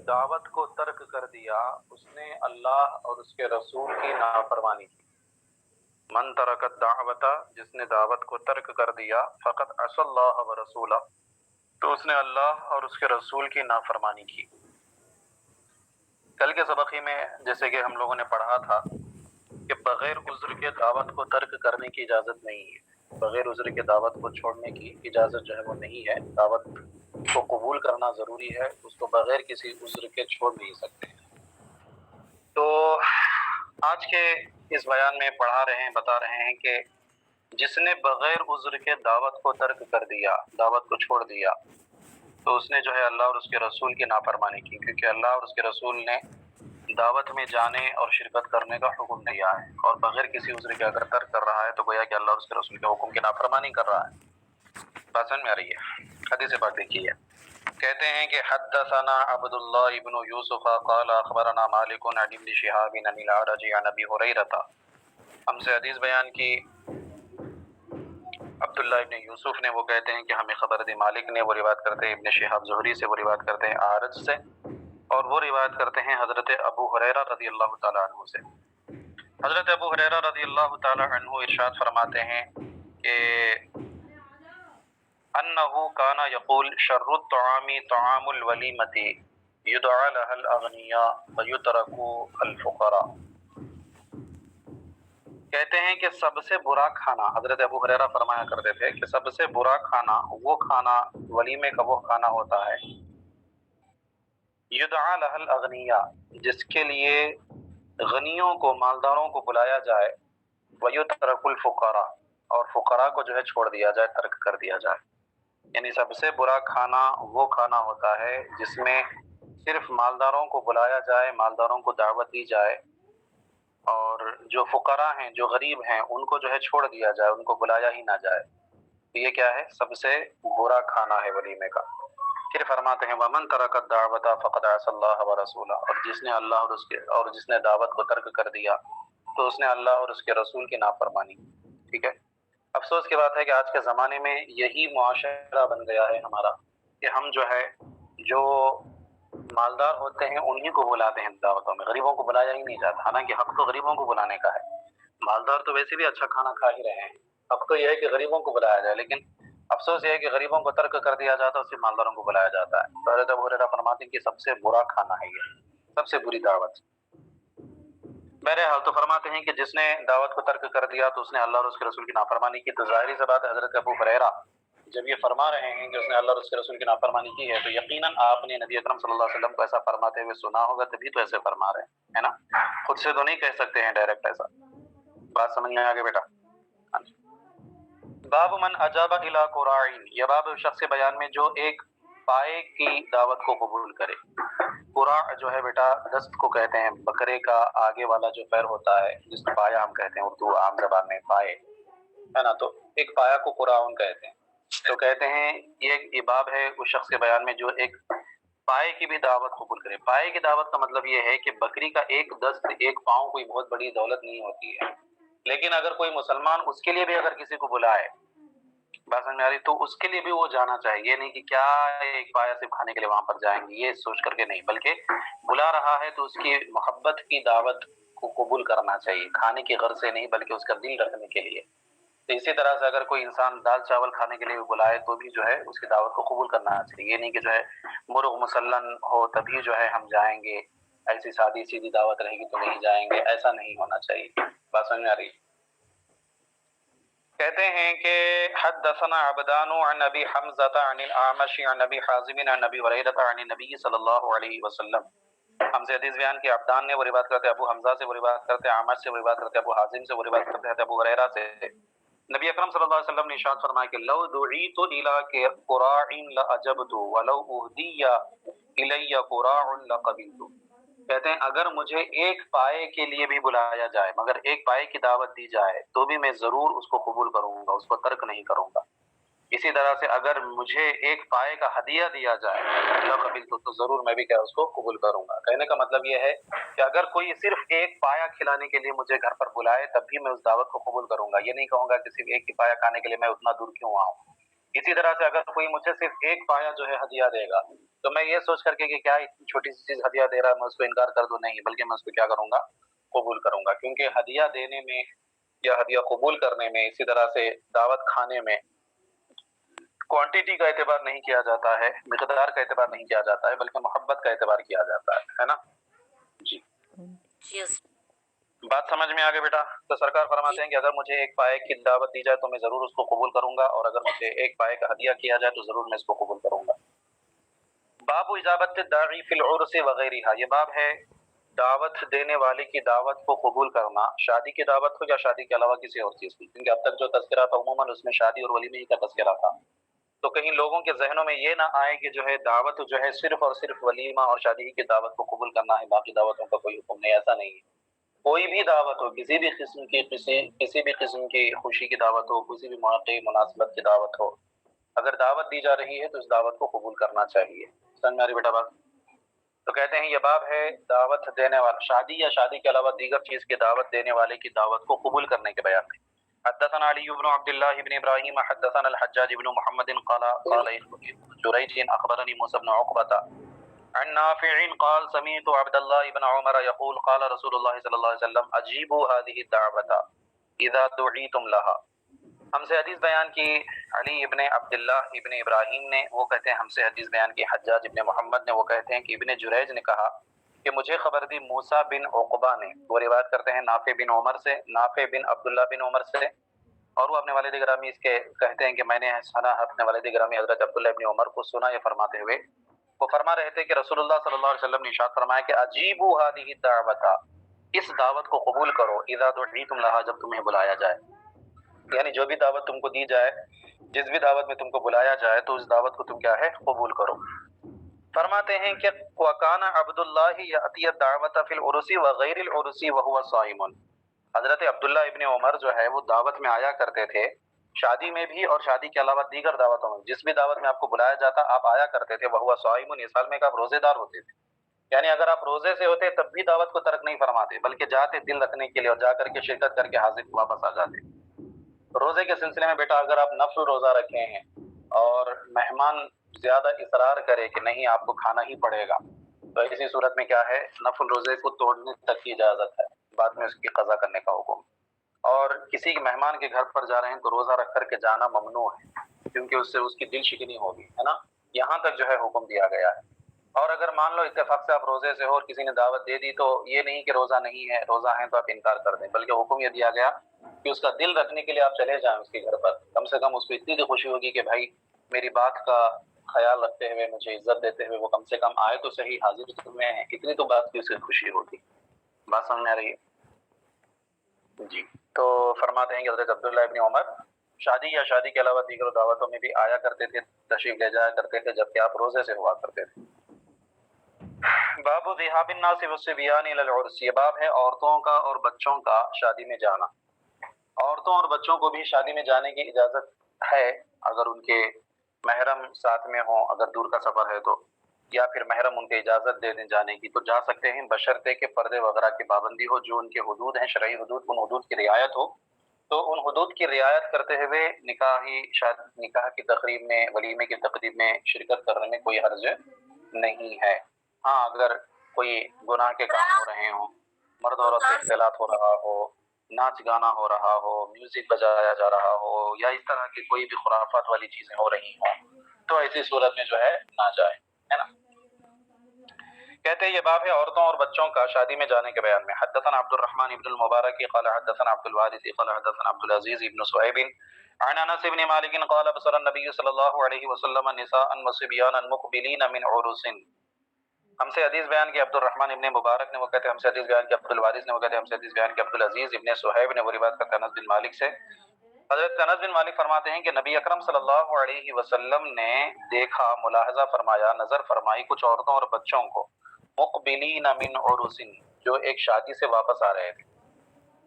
دعوت کو ترک کر دیا اس نے اللہ اور اس کے رسول کی نافرمانی کی۔ من ترک الدعوت، جس نے دعوت کو ترک کر دیا، فقط عصى اللہ ورسولہ، تو اس نے اللہ اور اس کے رسول کی نافرمانی کی۔ کل کے سبق ہی میں جیسے کہ ہم لوگوں نے پڑھا تھا کہ بغیر عذر کے دعوت کو ترک کرنے کی اجازت نہیں ہے، بغیر عذر کے دعوت کو چھوڑنے کی اجازت جو ہے وہ نہیں ہے۔ دعوت کو قبول کرنا ضروری ہے، اس کو بغیر کسی عذر کے چھوڑ نہیں سکتے۔ تو آج کے اس بیان میں بتا رہے ہیں کہ جس نے بغیر عذر کے دعوت کو ترک کر دیا، دعوت کو چھوڑ دیا، تو اس نے جو ہے اللہ اور اس کے رسول کی نافرمانی کی، کیونکہ اللہ اور اس کے رسول نے دعوت میں جانے اور شرکت کرنے کا حکم دیا ہے، اور بغیر کسی عذر کے اگر ترک کر رہا ہے تو گویا کہ اللہ اور اس کے رسول کے حکم کی نافرمانی کر رہا ہے۔ بات سمجھ میں آ رہی ہے؟ حدیث پاک دیکھیے، کہتے ہیں کہ حدثنا عبد اللہ ابن یوسف قال اخبرنا مالک عن ابن شہاب عن الاعرج عن ابی ہریرہ، ہم سے حدیث بیان کی عبداللہ ابن یوسف نے، وہ کہتے ہیں کہ ہمیں خبر دی، مالک نے وہ روایت کرتے ہیں ابن شہاب زہری سے وہ روایت کرتے ہیں اعرج سے، اور وہ روایت کرتے ہیں حضرت ابو ہریرہ رضی اللہ تعالیٰ عنہ سے۔ حضرت ابو ہریرہ رضی اللہ تعالیٰ عنہ ارشاد فرماتے ہیں کہ انہ کان یقول شر الطعام طعام الولیمۃ یدعى لها الاغنیاء ویترک الفقراء، کہتے ہیں کہ سب سے برا کھانا، حضرت ابو ہریرہ فرمایا کرتے تھے کہ سب سے برا کھانا وہ کھانا، ولیمے کا وہ کھانا ہوتا ہے یدعى لها الاغنیاء، جس کے لیے غنیوں کو، مالداروں کو بلایا جائے، ویترک الفقراء، اور فقراء کو جو ہے چھوڑ دیا جائے، ترک کر دیا جائے۔ یعنی سب سے برا کھانا وہ کھانا ہوتا ہے جس میں صرف مالداروں کو بلایا جائے، مالداروں کو دعوت دی جائے، اور جو فقراء ہیں، جو غریب ہیں، ان کو جو ہے چھوڑ دیا جائے، ان کو بلایا ہی نہ جائے۔ یہ کیا ہے؟ سب سے برا کھانا ہے ولیمے کا۔ پھر فرماتے ہیں وَمَن تَرَكَ الدَّعْوَةَ فَقَدْ عَصَى اللَّهَ وَرَسُولَهُ، اور جس نے اللہ اور جس نے دعوت کو ترک کر دیا تو اس نے اللہ اور اس کے رسول کی نافرمانی کی۔ ٹھیک ہے؟ افسوس کی بات ہے کہ آج کے زمانے میں یہی معاشرہ بن گیا ہے ہمارا، کہ ہم جو ہے جو مالدار ہوتے ہیں انہی کو بلاتے ہیں دعوتوں میں، غریبوں کو بلایا ہی نہیں جاتا، حالانکہ حق تو غریبوں کو بلانے کا ہے۔ مالدار تو ویسے بھی اچھا کھانا کھا ہی رہے ہیں، حق تو یہ ہے کہ غریبوں کو بلایا جائے، لیکن افسوس یہ ہے کہ غریبوں کو ترک کر دیا جاتا ہے، اس سے مالداروں کو بلایا جاتا ہے۔ تو حضرت ابو ہریرہ فرماتے ہیں کہ سب سے برا کھانا ہے یہ، سب سے بری دعوت۔ بہرحال تو فرماتے ہیں کہ جس نے دعوت کو ترک کر دیا تو اس نے اللہ اور اس کے رسول کی نافرمانی کی۔ تو ظاہری سی بات ہے، حضرت ابو ہریرہ جب یہ فرما رہے ہیں کہ اس نے اللہ اور اس کے رسول کی نافرمانی کی ہے، تو یقیناً آپ نے نبی اکرم صلی اللہ علیہ وسلم کو ایسا فرماتے ہوئے سنا ہوگا، تبھی تو ایسے فرما رہے ہیں، ہے نا؟ خود سے تو نہیں کہہ سکتے ہیں ڈائریکٹ ایسا۔ بات سمجھ میں آگے بیٹا؟ ہاں جی۔ باب من اجاب الی قراعین، یہ باب شخص کے بیان میں جو ایک پائے کی دعوت کو قبول کرے۔ قراع جو ہے بیٹا دست کو کہتے ہیں، بکرے کا آگے والا جو پیر ہوتا ہے جس کو پایا ہم کہتے ہیں اردو عام زبان میں، پائے، ہے نا؟ تو ایک پایا کو قراعون کہتے ہیں۔ تو کہتے ہیں یہ باب ہے اس شخص کے بیان میں جو ایک پائے کی بھی دعوت قبول کرے۔ پائے کی دعوت کا مطلب یہ ہے کہ بکری کا ایک دست، ایک پاؤں کوئی بہت بڑی دولت نہیں ہوتی ہے، لیکن اگر کوئی مسلمان اس کے لیے بھی اگر کسی کو بلائے، بات سمجھ میں آ رہی، تو اس کے لیے بھی وہ جانا چاہیے۔ یہ نہیں کہ کیا ایک پایا صرف کھانے کے لیے وہاں پر جائیں گے، یہ سوچ کر کے نہیں، بلکہ بلا رہا ہے تو اس کی محبت کی دعوت کو قبول کرنا چاہیے، کھانے کی غرض سے نہیں بلکہ اس کا دل رکھنے کے لیے۔ تو اسی طرح سے اگر کوئی انسان دال چاول کھانے کے لیے بلائے تو بھی جو ہے اس کی دعوت کو قبول کرنا چاہیے۔ یہ نہیں کہ جو ہے مرغ مسلم ہو تبھی جو ہے ہم جائیں گے، ایسی سادی سیدھی دعوت رہے گی تو نہیں جائیں گے، ایسا نہیں ہونا چاہیے۔ بات سمجھ میں آ رہی؟ کہتے ہیں کہ حدثنا عبدان عن ابی حمزۃ عن الاعمش عن ابی حازم عن ابی ہریرہ عن النبی صلی اللہ علیہ وسلم، ہم سے حدیث بیان کی عبدان نے، وہ روایت کرتے ابو حمزہ سے، وہ روایت کرتے اعمش سے، وہ روایت کرتے ابو حازم سے، وہ روایت کرتے ہیں ابو ہریرہ سے۔ نبی اکرم صلی اللہ علیہ وسلم نے ارشاد فرمایا کہ لو دعیت الی قراع لاجبت ولو اہدی الی قراع لقبلت، کہتے ہیں اگر مجھے ایک پائے کے لیے بھی بلایا جائے، مگر ایک پائے کی دعوت دی جائے تو بھی میں ضرور اس کو قبول کروں گا، اس کو ترک نہیں کروں گا۔ اسی طرح سے اگر مجھے ایک پائے کا ہدیہ دیا جائے لقبلت، تو ضرور میں بھی کیا اس کو قبول کروں گا۔ کہنے کا مطلب یہ ہے کہ اگر کوئی صرف ایک پایا کھلانے کے لیے مجھے گھر پر بلائے تب بھی میں اس دعوت کو قبول کروں گا، یہ نہیں کہوں گا کہ صرف ایک ہی پایا کھانے کے لیے میں اتنا دور کیوں آؤں۔ اسی طرح سے اگر کوئی مجھے صرف ایک پایا جو ہے ہدیہ دے گا تو میں یہ سوچ کر کے کہ کیا اتنی چھوٹی سی چیز ہدیہ دے رہا ہے میں اس کو انکار کر دوں، نہیں، بلکہ میں اس کو کیا کروں گا، قبول کروں گا، کیونکہ ہدیہ دینے میں یا ہدیہ قبول کرنے میں، اسی طرح سے دعوت کھانے میں کوانٹٹی کا اعتبار نہیں کیا جاتا ہے، مقدار کا اعتبار نہیں کیا جاتا ہے، بلکہ محبت کا اعتبار کیا جاتا ہے نا؟ جی بات سمجھ میں آگے بیٹا؟ تو سرکار فرماتے ہیں کہ اگر مجھے ایک پائے کی دعوت دی جائے تو میں ضرور اس کو قبول کروں گا، اور اگر مجھے ایک پائے کا ہدیہ کیا جائے تو ضرور میں اس کو قبول کروں گا۔ باب اجابت الداعی فی العرس وغیرہ، یہ باب ہے دعوت دینے والے کی دعوت کو قبول کرنا، شادی کی دعوت ہو یا شادی کے علاوہ کسی اور چیز کی، کیونکہ اب تک جو تذکرہ تھا عموماً اس میں شادی اور ولیمے کا تذکرہ تھا، تو کہیں لوگوں کے ذہنوں میں یہ نہ آئے کہ جو ہے دعوت جو ہے صرف اور صرف ولیمہ اور شادی کی دعوت کو قبول کرنا ہے، باقی دعوتوں کا کوئی حکم نہیں، ایسا نہیں ہے۔ کوئی بھی دعوت ہو، کسی بھی قسم کی خوشی کی دعوت ہو، کسی بھی موقع مناسبت کی دعوت ہو، اگر دعوت دی جا رہی ہے تو اس دعوت کو قبول کرنا چاہیے۔ سمجھ میں آ رہی بیٹا بات؟ تو کہتے ہیں یہ باب ہے دعوت دینے والا، شادی یا شادی کے علاوہ دیگر چیز کی دعوت دینے والے کی دعوت کو قبول کرنے کے بیان میں۔ حدثنا علی بن عبد الله بن ابراہیم حدثنا الحجاج بن محمد قال جريج اخبرني موسى بن عقبة عن نافع قال سمعت عبد الله بن عمر يقول قال رسول الله صلی اللہ علیہ وسلم اجیبوا هذه الدعوة اذا دعيتم لها۔ ہم سے حدیث بیان کی علی ابن عبداللہ ابن ابراہیم نے، وہ کہتے ہیں ہم سے حدیث بیان کی حجاج ابن محمد نے، وہ کہتے ہیں کہ ابن جریج نے کہا کہ مجھے خبر دی موسیٰ بن عقبہ نے، وہ روایت کرتے ہیں نافع بن عمر سے، نافع بن عبداللہ بن عمر سے، اور وہ اپنے والد گرامی اس کے کہتے ہیں کہ میں نے سنا اپنے والد گرامی حضرت عبداللہ بن عمر کو سنا یہ فرماتے ہوئے، وہ فرما رہے تھے کہ رسول اللہ صلی اللہ علیہ وسلم نے ارشاد فرمایا کہ اجیبوا هذه الدعوة، اس دعوت کو قبول کرو، اذا دعیتم لها، جب تمہیں بلایا جائے، یعنی جو بھی دعوت تم کو دی جائے، جس بھی دعوت میں تم کو بلایا جائے تو اس دعوت کو تم کیا ہے، قبول کرو۔ فرماتے ہیں کہ وَكَانَ عَبْدُ اللَّهِ يَأْتِيَ الدَّعْوَةَ فِي الْعُرُسِ وَغَيْرِ الْعُرُسِ وَهُوَ صَائِمٌ، حضرت عبداللہ ابن عمر جو ہے وہ دعوت میں آیا کرتے تھے، شادی میں بھی اور شادی کے علاوہ دیگر دعوتوں میں، جس بھی دعوت میں آپ کو بلایا جاتا آپ آیا کرتے تھے، وَهُوَ صَائِمٌ، اس حال میں کہ آپ روزے دار ہوتے تھے، یعنی اگر آپ روزے سے ہوتے تب بھی دعوت کو ترک نہیں فرماتے، بلکہ جاتے دل رکھنے کے لیے اور جا کر کے شرکت کر کے حاضر واپس آ جاتے۔ روزے کے سلسلے میں بیٹا اگر آپ نفل روزہ رکھے ہیں اور مہمان زیادہ اصرار کرے کہ نہیں آپ کو کھانا ہی پڑے گا، تو اسی صورت میں کیا ہے، نفل روزے کو توڑنے تک کی اجازت ہے، بعد میں اس کی قضا کرنے کا حکم۔ اور کسی مہمان کے گھر پر جا رہے ہیں تو روزہ رکھ کر کے جانا ممنوع ہے، کیونکہ اس سے اس کی دل شکنی ہوگی، ہے نا؟ یہاں تک جو ہے حکم دیا گیا ہے۔ اور اگر مان لو اتفاق سے آپ روزے سے ہو اور کسی نے دعوت دے دی، تو یہ نہیں کہ روزہ نہیں ہے، روزہ ہے تو آپ انکار کر دیں، بلکہ حکم یہ دیا گیا کہ اس کا دل رکھنے کے لیے آپ چلے جائیں اس کے گھر پر، کم سے کم اس کو اتنی تو خوشی ہوگی کہ بھائی میری بات کا خیال رکھتے ہوئے، مجھے عزت دیتے ہوئے وہ کم سے کم آئے تو صحیح، حاضر تو میں ہیں، اتنی تو بات کی اسے خوشی ہوگی۔ بات سمجھ میں آ رہی ہے؟ جی تو فرماتے ہیں کہ حضرت عبداللہ ابن عمر شادی یا شادی کے علاوہ دیگر دعوتوں میں بھی آیا کرتے تھے، تشریف لے جایا کرتے تھے، جبکہ آپ روزے سے ہوا کرتے تھے۔ باب ذهاب الناس والصبيان الى العرس، یہ باب ہے عورتوں کا اور بچوں کا شادی میں جانا۔ عورتوں اور بچوں کو بھی شادی میں جانے کی اجازت ہے اگر ان کے محرم ساتھ میں ہوں، اگر دور کا سفر ہے تو، یا پھر محرم ان کے اجازت دے دیں جانے کی تو جا سکتے ہیں، بشرطے کہ پردے وغیرہ کی پابندی ہو، جو ان کے حدود ہیں شرعی حدود، ان حدود کی رعایت ہو، تو ان حدود کی رعایت کرتے ہوئے نکاح کی تقریب میں، ولیمے کی تقریب میں شرکت کرنے میں کوئی حرج نہیں ہے۔ ہاں اگر کوئی گناہ کے کام ہو رہے ہوں، مرد عورت سے اختلاط ہو رہا ہو، ناچ گانا ہو رہا ہو، میوزک بجایا جا رہا ہو، یا اس طرح کی کوئی بھی خرافات والی چیزیں ہو رہی ہوں، تو ایسی صورت میں جو ہے نہ جائے، ہے نا؟ کہتے ہیں یہ باب ہے عورتوں اور بچوں کا شادی میں جانے کے بیان میں۔ حدثنا عبد الرحمن ابن المبارک قال حدثنا عبد الوارث قال حدثنا عبد العزيز ابن صہیب عن انس بن مالک قال بصر النبي صلی اللہ علیہ وسلم نساء وصبيانا مقبلين من عرس، ہم سے حدیث بیان کی عبد الرحمن ابن مبارک نے، وہ کہتے ہیں ہم سے حدیث بیان کی عبد الوارث نے، وہ کہتے ہیں ہم سے حدیث بیان کی عبد العزیز ابن صہیب نے، وہ روایت کرتے ہیں انس بن مالک سے۔ حضرت انس بن مالک فرماتے ہیں کہ نبی اکرم صلی اللہ علیہ وسلم نے دیکھا، ملاحظہ فرمایا، نظر فرمائی کچھ عورتوں اور بچوں کو، مقبلین من عرس، جو ایک شادی سے واپس آ رہے تھے،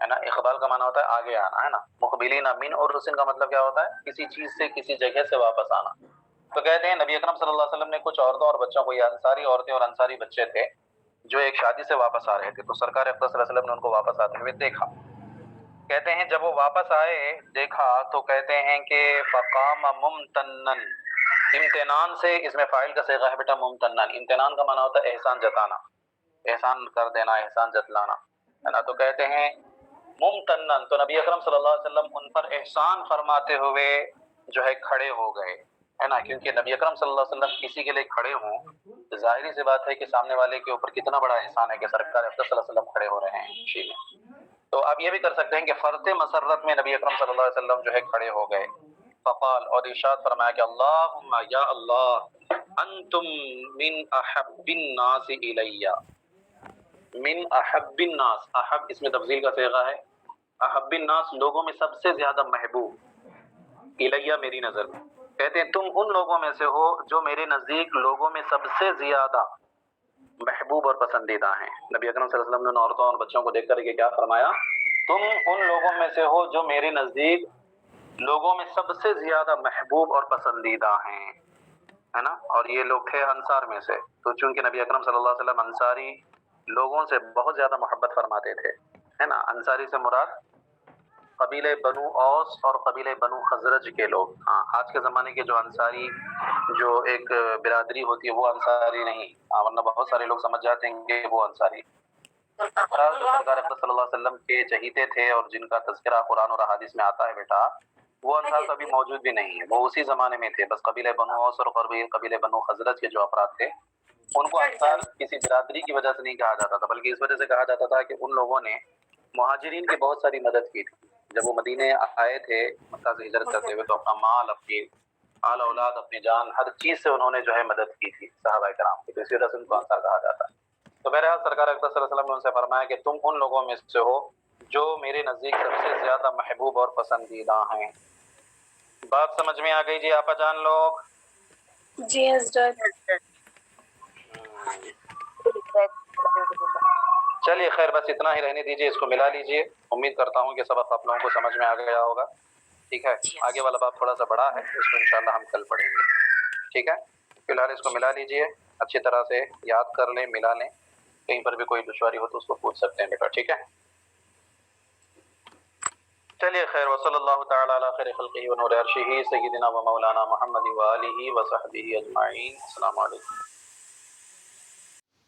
ہے نا؟ اقبال کا معنی ہوتا ہے آگے آنا، ہے نا؟ مقبلین من عرس کا مطلب کیا ہوتا ہے؟ کسی چیز سے، کسی جگہ سے واپس آنا۔ تو کہتے ہیں نبی اکرم صلی اللہ علیہ وسلم نے کچھ عورتوں اور بچوں کو، یہ انصاری عورتیں اور انصاری بچے تھے جو ایک شادی سے واپس آ رہے تھے، تو سرکار اقدس صلی اللہ علیہ وسلم نے ان کو واپس آتے ہوئے دیکھا۔ کہتے ہیں جب وہ واپس آئے دیکھا تو کہتے ہیں کہ فقام ممتنن، امتنان سے اس میں فاعل کا صیغہ ہے بیٹا ممتنن. امتنان کا معنی ہوتا ہے احسان جتانا، احسان کر دینا، احسان جتلانا، ہے نا. تو کہتے ہیں ممتنن، تو نبی اکرم صلی اللہ علیہ وسلم ان پر احسان فرماتے ہوئے جو ہے کھڑے ہو گئے، ہے نا. کیونکہ نبی اکرم صلی اللہ علیہ وسلم کسی کے لیے کھڑے ہوں تو ظاہری سی بات ہے کہ سامنے والے کے اوپر کتنا بڑا احسان ہے کہ سرکار اقدس صلی اللہ علیہ وسلم کھڑے ہو رہے ہیں. ٹھیک ہے، تو آپ یہ بھی کر سکتے ہیں کہ فرط مسرت میں نبی اکرم صلی اللہ علیہ وسلم جو ہے کھڑے ہو گئے. فقال، اور ارشاد فرمایا کہ اللہم یا اللہ انتم من احب الناس الی، من احب الناس، احب اس میں تفضیل کا صیغہ ہے، احب الناس لوگوں میں سب سے زیادہ محبوب، الیہ میری نظر میں. کہتے ہیں تم ان لوگوں میں سے ہو جو میرے نزدیک لوگوں میں سب سے زیادہ محبوب اور پسندیدہ ہیں. نبی اکرم صلی اللہ علیہ وسلم نے عورتوں اور بچوں کو دیکھ کر کے کیا فرمایا؟ تم ان لوگوں میں سے ہو جو میرے نزدیک لوگوں میں سب سے زیادہ محبوب اور پسندیدہ ہیں، ہے نا. اور یہ لوگ تھے انصار میں سے. تو چونکہ نبی اکرم صلی اللہ علیہ وسلم انصاری لوگوں سے بہت زیادہ محبت فرماتے تھے، ہے نا. انصاری سے مراد قبیلہ بنو اوس اور قبیلہ بنو خزرج کے لوگ. ہاں، آج کے زمانے کے جو انصاری جو ایک برادری ہوتی ہے وہ انصاری نہیں، ورنہ بہت سارے لوگ سمجھ جاتے ہیں کہ وہ انصاری. جو سرکار اقدس صلی اللہ علیہ وسلم کے چہیتے تھے اور جن کا تذکرہ قرآن اور احادیث میں آتا ہے بیٹا، وہ انصار تو ابھی موجود بھی نہیں ہے، وہ اسی زمانے میں تھے. بس قبیلہ بنو اوس اور قبیلہ بنو خزرج کے جو افراد تھے ان کو انصار کسی برادری کی وجہ سے نہیں کہا جاتا تھا، بلکہ اس وجہ سے کہا جاتا تھا کہ ان لوگوں نے مہاجرین کی بہت ساری مدد کی تھی. جب وہ مدینے آئے تھے مکہ سے ہجرت کرتے ہوئے تو اپنا مال، اپنی آل اولاد، اپنی جان، ہر چیز سے انہوں نے جو ہے مدد کی تھی صحابہ کرام کی. تو اسی وجہ سے ان کو انصار کہا جاتا ہے. تو بہرحال سرکار اقدس صلی اللہ علیہ وسلم نے ان سے فرمایا کہ تم ان لوگوں میں سے ہو جو میرے نزدیک سب سے زیادہ محبوب اور پسندیدہ ہیں. بات سمجھ میں آ گئی جی آپا جان لوگ؟ جی حضرت. چلیے خیر، بس اتنا ہی رہنے دیجیے، اس کو ملا لیجیے. امید کرتا ہوں کہ سبق آپ لوگوں کو سمجھ میں آ گیا ہوگا. ٹھیک ہے، آگے والا باب تھوڑا سا بڑا ہے، اس کو انشاءاللہ ہم کل پڑھیں گے. ٹھیک ہے، فی الحال اس کو ملا لیجیے، اچھی طرح سے یاد کر لیں، ملا لیں. کہیں پر بھی کوئی دشواری ہو تو اس کو پوچھ سکتے ہیں بیٹا. ٹھیک ہے، چلیے خیر. وصلی اللہ تعالی علی خیر خلقہ و نور عرشہ سیدنا و مولانا محمد و آلہ و صحبہ اجمعین. السلام علیکم.